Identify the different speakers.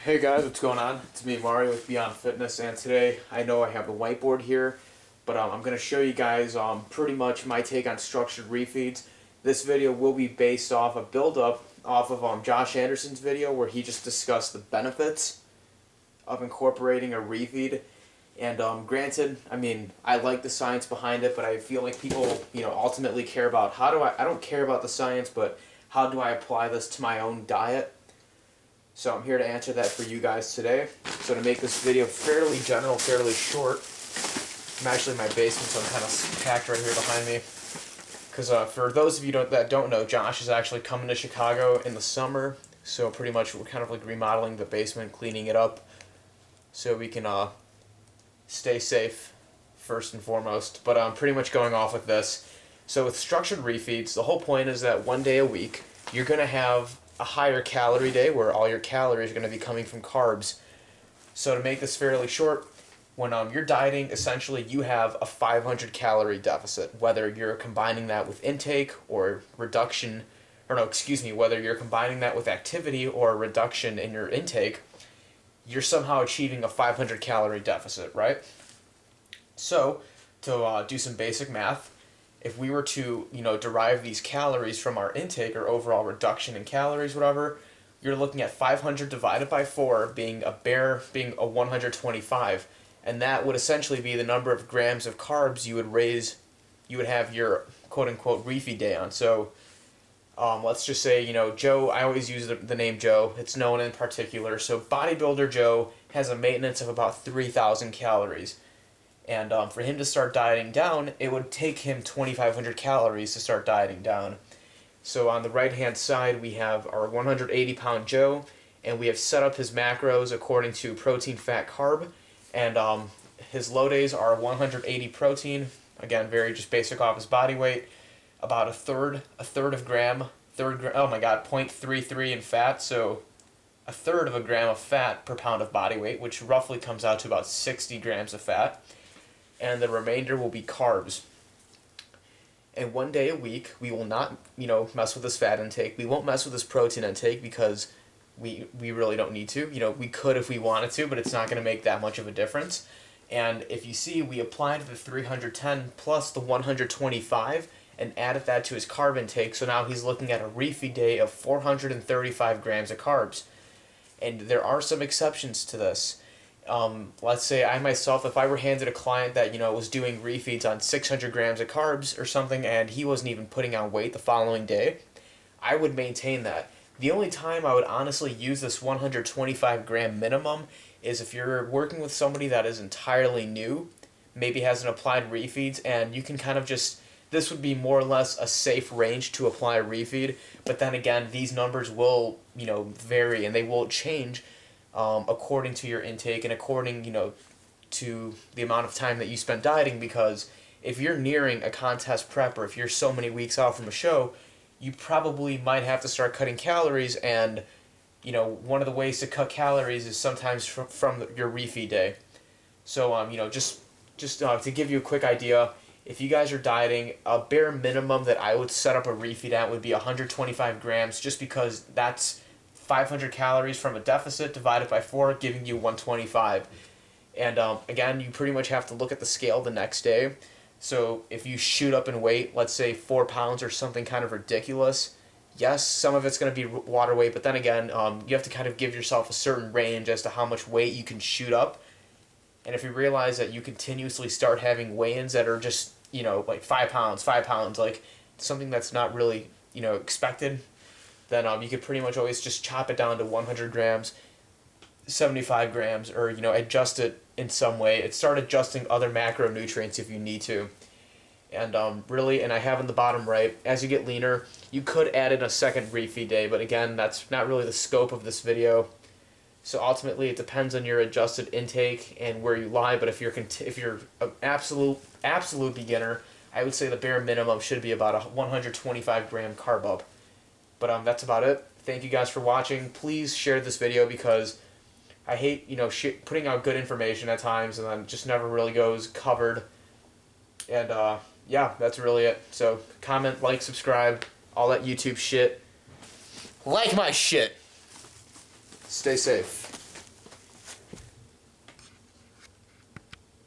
Speaker 1: Hey guys, what's going on? It's me, Mario, with Beyond Fitness, and today I know I have the whiteboard here, but I'm going to show you guys pretty much my take on structured refeeds. This video will be based off a build-up off of Josh Anderson's video where he just discussed the benefits of incorporating a refeed. And granted, I mean, I like the science behind it, but I feel like people, ultimately care about I don't care about the science, but how do I apply this to my own diet? So I'm here to answer that for you guys today. So to make this video fairly general, fairly short, I'm actually in my basement, so I'm kind of packed right here behind me. Because for those of you that don't know, Josh is actually coming to Chicago in the summer. So pretty much we're kind of like remodeling the basement, cleaning it up, so we can stay safe first and foremost. But I'm pretty much going off with this. So with structured refeeds, the whole point is that one day a week, you're going to have a higher calorie day where all your calories are going to be coming from carbs. So to make this fairly short, when you're dieting, essentially you have a 500 calorie deficit, whether you're combining that with intake or reduction, whether you're combining that with activity or a reduction in your intake, you're somehow achieving a 500 calorie deficit, right? So to do some basic math, if we were to, derive these calories from our intake or overall reduction in calories, whatever, you're looking at 500 divided by 4 being a 125, and that would essentially be the number of grams of carbs you would have your quote-unquote refeed day on. So let's just say, Joe, I always use the name Joe, it's known in particular, so bodybuilder Joe has a maintenance of about 3,000 calories. And for him to start dieting down, it would take him 2,500 calories to start dieting down. So on the right-hand side, we have our 180-pound Joe, and we have set up his macros according to protein, fat, carb. And his low days are 180 protein, again, very just basic off his body weight, about a third of gram, 0.33 in fat, so a third of a gram of fat per pound of body weight, which roughly comes out to about 60 grams of fat. And the remainder will be carbs. And one day a week, we will not, mess with his fat intake. We won't mess with his protein intake because we really don't need to. We could if we wanted to, but it's not going to make that much of a difference. And if you see, we applied the 310 plus the 125 and added that to his carb intake, so now he's looking at a refeed day of 435 grams of carbs. And there are some exceptions to this. Let's say I myself, if I were handed a client that, was doing refeeds on 600 grams of carbs or something and he wasn't even putting on weight the following day, I would maintain that. The only time I would honestly use this 125 gram minimum is if you're working with somebody that is entirely new, maybe hasn't applied refeeds, and you can kind of this would be more or less a safe range to apply a refeed, but then again, these numbers will, vary and they will change according to your intake and according, to the amount of time that you spend dieting, because if you're nearing a contest prep or if you're so many weeks out from a show, you probably might have to start cutting calories, and, one of the ways to cut calories is sometimes from your refeed day. So, just to give you a quick idea, if you guys are dieting, a bare minimum that I would set up a refeed at would be 125 grams, just because that's 500 calories from a deficit divided by 4, giving you 125. And again, you pretty much have to look at the scale the next day. So if you shoot up in weight, let's say 4 pounds or something kind of ridiculous, yes, some of it's going to be water weight, but then again, you have to kind of give yourself a certain range as to how much weight you can shoot up. And if you realize that you continuously start having weigh-ins that are just, like 5 pounds, like something that's not really, expected, then you could pretty much always just chop it down to 100 grams, 75 grams, or, adjust it in some way. Start adjusting other macronutrients if you need to. And really, and I have in the bottom right, as you get leaner, you could add in a second refeed day, but again, that's not really the scope of this video. So ultimately, it depends on your adjusted intake and where you lie, but if you're an absolute beginner, I would say the bare minimum should be about a 125 gram carb up. But that's about it. Thank you guys for watching. Please share this video because I hate, putting out good information at times and then it just never really goes covered. And yeah, that's really it. So comment, like, subscribe, all that YouTube shit. Like my shit. Stay safe.